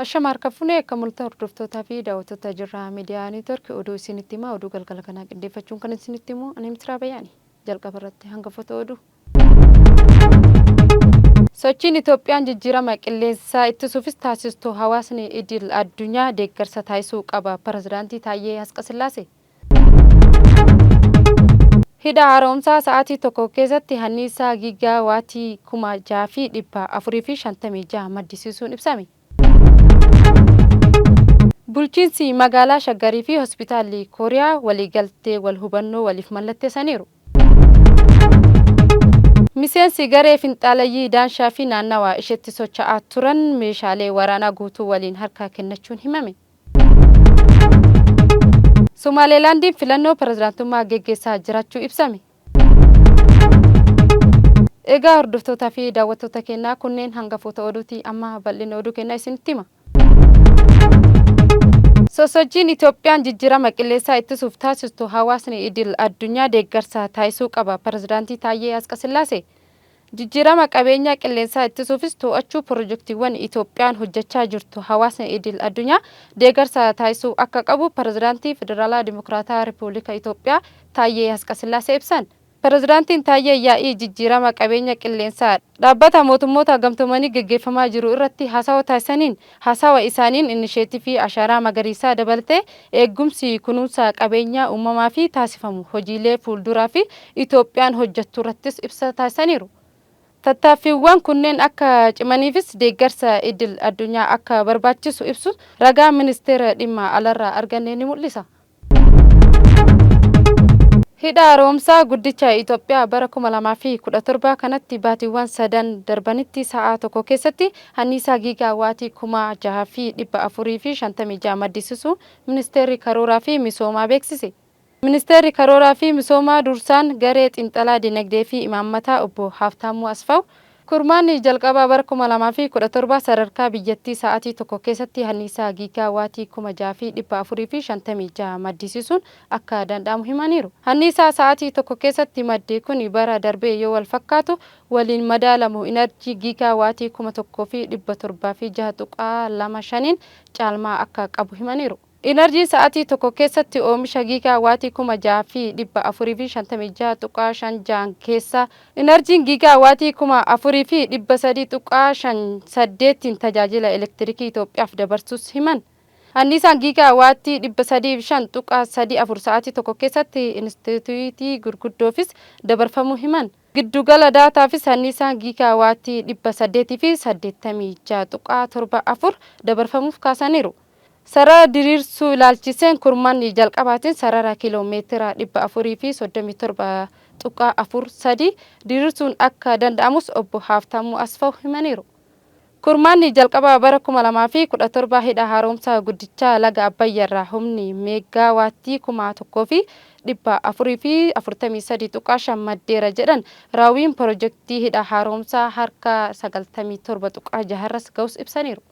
Ashama harkafune kamulta hordoftoota fi daawwattoota jirra miidiyaa neetwork oduu isinitti himaa oduu galgala kanaa qindeeffachuun kan isinitti himu ani Mitiraa Bayyaani jalqaba irratti hangafoota oduu. Sochiin Itoophiyaan jijjiirama qilleensaa ittisuufis taasistu hawaasni idil addunyaa deeggarsa taasisuu qaba pirezidaantii Taayyee Asqasillaasee. Hidha haaromsaa sa'aatii tokko keessatti hanniisaa gigaawaatii 6,456 maddisiisuun ibsame. Bulchiinsi magaalaa Shaggarii fi hospitaalli Kooriyaa waliigaltee wal hubannoo waliif mallatteessaniiru. Miseensi garee finxaalayyii Daanshaa fi naannawaa isheetti socho'aa turan meeshaalee waraanaa guutuu waliin harka kennachuun himame. Somaalilaandiin filannoo pirezidaantummaa geggeessaa jiraachuu ibsame. Egaa hordoftootaa fi daawwattoota keenyaa kunneen hangafoota oduuti amma bal'ina oduu kennaa isinitti hima. Sosochiin Itoophiyaan jijjiirama qilleensaa ittisuuf taasistu hawaasni idil addunyaa deeggarsa taasisuu qaba pirezidaantii Taayyee Asqasillaasee. Jijjiirama qabeenya qilleensaa ittisuufis to'achuu pirojektiiwwan Itoophiyaan hojjechaa jirtu hawaasni idil addunyaa deeggarsa taasisuu akka qabu pirezidaantii Federaalaa Dimokiraataa Riippubilika Itoophiyaa Taayyee Asqasillaasee ibsan. Pirezidaantiin Taayyee yaa'ii jijjiirama qabeenya qilleensaa dhaabbata mootummoota gamtoomanii gaggeeffamaa jiru irratti haasawa taasisaniin haasawa isaaniin inisheetifii ashaaraa magariisaa dabalatee eegumsi kunuunsa qabeenya uumamaa fi taasifamu hojiilee fuulduraa fi Itoophiyaan hojjettu irrattis ibsa taasisaniiru. Tattaaffiiwwan kunneen akka cimaniifis deeggarsa idil addunyaa akka barbaachisu ibsu ragaa ministeera dhimma alarraa arganne ni mul'isa. Hidha haaromsaa guddicha Itoophiyaa bara 2017 kanatti baatiiwwan sadan darbanitti sa'a tokko keessatti hanniisaa gigaawaatii 6,456 maddisiisuu ministeerri karooraa fi misoomaa beeksise. Ministeerri karooraa fi misoomaa dursaan garee xinxalaa dinagdee fi imaammataa obbo Haftaamuu Asfaaw kurmaanni jalqabaa bara 2017 sadarkaa biyyattii sa'aatii tokko keessatti hanniisaa gigaawaatii 6,456 maddisiisuun akka danda'amu himaniiru. Hanniisaa sa'aatii tokko keessatti maddee kun bara darbee yoo wal fakkaatu waliin madaalamu inerjii gigaawaatii 1,706.25 caalmaa akka qabu himaniiru. Inerjiin sa'aatii tokko keessatti oomisha gigaawaatii 6,456.56 keessa inerjiin gigaawaatii 4,300.58 tajaajila elektirikii Itoophiyaaf dabarsuus himan. Hanniisaan gigaawaatii 305.34 sa'aatii tokko keessatti instituutii gurguddoofis dabarfamuu himan. Giddugala daataafis hanniisaan gigaawaatii 886.74 dabarfamuuf kaasaniiru. Sarara diriirsuu ilaalchiseen kurmaanni jalqabaatiin sarara kiiloomeetira 437.43 diriirsuun akka danda'amus obbo Haftaamuu Asfaaw himaniiru. Kurmaanni jalqabaa bara 2017 hidha haaromsaa guddichaa laga Abbayyaarraa humni meegaawaatii 1,443.5 maddeera jedhan raawwiin pirojektii hidha haaromsaa harka 97.6 ga'us ibsaniiru.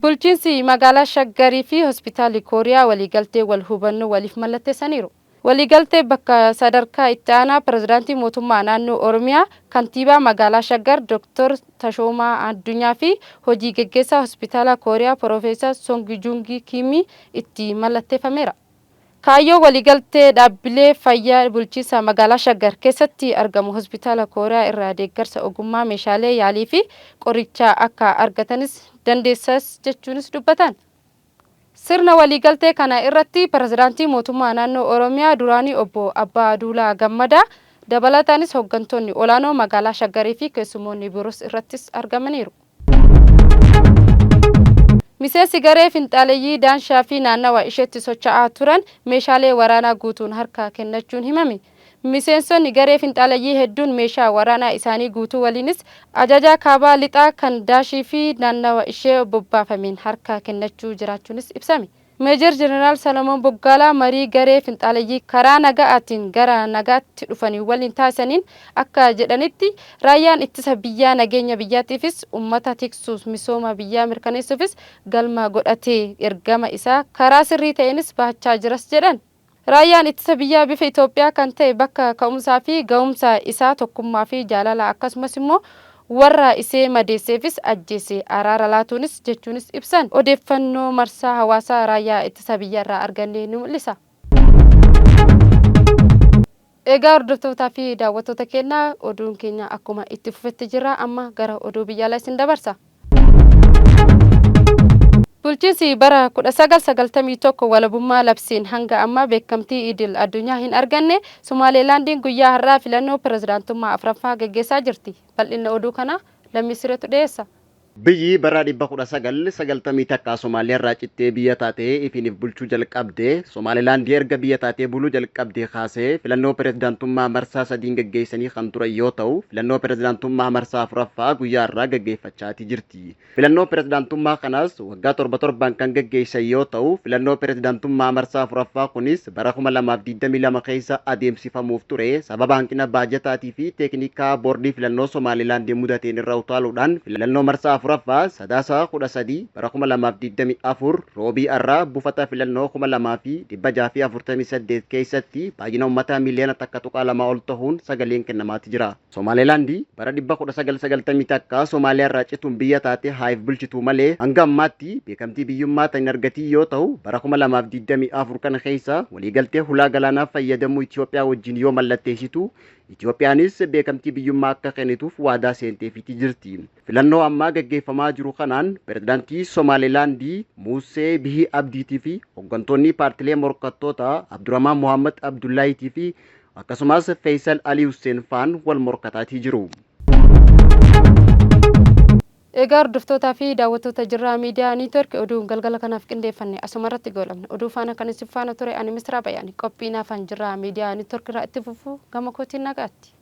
Bulchiinsi magaalaa Shaggarii fi hospitaalli Kooriyaa waliigaltee wal hubannoo waliif mallatteessaniiru. Waliigaltee bakka sadarkaa itti aanaa pirezidaantii mootummaa naannoo Oromiyaa kantiibaa magaalaa Shaggar Dr. Tashoomaa Addunyaa fi hojii gaggeessaa hospitaala Kooriyaa Profeesar Song Joong Kim itti mallatteeffameera. Kaayyoo waliigaltee dhaabbilee fayyaa bulchiinsa magaalaa Shaggar keessatti argamu hospitaala Kooriyaa irraa deeggarsa ogummaa meeshaalee yaalii fi qorichaa akka argatanis dandeessas jechuunis dubbatan. Sirna waliigaltee kana irratti pirezidaantii mootummaa naannoo Oromiyaa duraanii obbo Abbaa Duulaa Gammadaa dabalataanis hooggantoonni olaanoo magaalaa Shaggarii fi keessummoonni biroos irrattis argamaniiru. Miseensi garee finxaalayyii Daanshaa fi naannawaa isheetti socho'aa turan meeshaalee waraanaa guutuun harka kennachuun himame. Miseensonni garee finxaalayyii hedduun meeshaa waraanaa isaanii guutuu waliinis ajajaa kaabaa lixaa kan Daashii fi naannawaa ishee bobbaafameen harka kennachuu jiraachuunis ibsame. Meejar Jeneraal Salamoon Boggaalaa marii garee finxaalayyii karaa nagaatiin gara nagaatti dhufanii waliin taasisaniin akka jedhanitti raayyaan ittisa biyyaa nageenya biyyaatiifis uummata tiksuuf misooma biyyaa mirkaneessuufis galma godhatee ergama isaa karaa sirrii ta'eenis baachaa jiras jedhan. Raayyaan ittisa biyyaa bifa Itoophiyaa kan ta'e bakka ka'umsaa fi ga'umsa isaa tokkummaa fi jaalala akkasumas immoo warra isee madeesseefis ajjeese araara laatuunis jechuunis ibsan odeeffannoo marsaa hawaasaa raayyaa ittisa biyyaarraa arganne ni mul'isa. Egaa hordoftoota fi daawwattoota keenya oduun keenya akkuma itti fufetti jira amma gara oduu biyyaalaa isin dabarsa. Bulchiinsi bara 1991 walabummaa labsiin hanga amma beekamtii idil addunyaa hin arganne Somaalilaandiin guyyaa har'aa filannoo pirezidaantummaa afuraffaa gaggeessaa jirti. Bal'inni oduu kana Lammiisireetu dhiyeessa. Biyyi bara 1990 takka Somaaliyaa irraa cittee biyya taatee ifiniif bulchuu jalqabde Somaalilaandii erga biyya taatee buluu jalqabde kaasee filannoo pirezidaantummaa marsaa sadiin gaggeessanii kan turan yoo ta'u filannoo pirezidaantummaa marsaa afuraffaa guyyaa irraa gaggeeffachaatii jirti. Filannoo pirezidaantummaa kanas waggaa torbaan kan gaggeessan yoo ta'u filannoo pirezidaantummaa marsaa afuraffaa kunis bara 2022 keessa adeemsifamuuf ture sababa hanqina baajataatii fi teeknikaa boordii filannoo Somaalilaandii mudateen irraa utaaluudhaan filannoo marsaa afuraffaa sadaasa 13 bara 2024 roobii irraa buufata filannoo 2648 keessatti baay'ina uummataa miliyoona takka tuqaa lama ol ta'uun sagaleen kennamaati jira. Somaalilaandii bara 1990 takka Somaaliyaa irraa cituun biyya taate haayif bulchituu malee hanga ammaatti beekamtii biyyummaa tan argatii yoo ta'u bara 2024 kana keessa waliigaltee hulaa galaanaa fayyadamuu Itoophiyaa wajjin yoo mallatteessitu Itoophiyaanis beekamtii biyyummaa akka kennituuf waadaa seenteefiti jirti. Filannoo ammaa gaggeeffamaa jiru kanaan pirezidaantii Somaalilaandii Musee Bihii Abdiitii fi hooggantoonni paartilee morkattoota Abdurrahmaan Mohammad Abdullaahiitii fi akkasumas Faisal Ali Hussein faan wal morkataatii jiru. Egaa hordoftoota fi daawwattoota jirraa miidiyaa niitoorkii oduun galgala kanaaf qindeeffanne asumarratti goolabne oduu faana kan isin faana ture ani Misraa Bayaani qophii naafaan jirraa miidiyaa niitoorkii irraa itti fufuu gama kootiin nagaatti.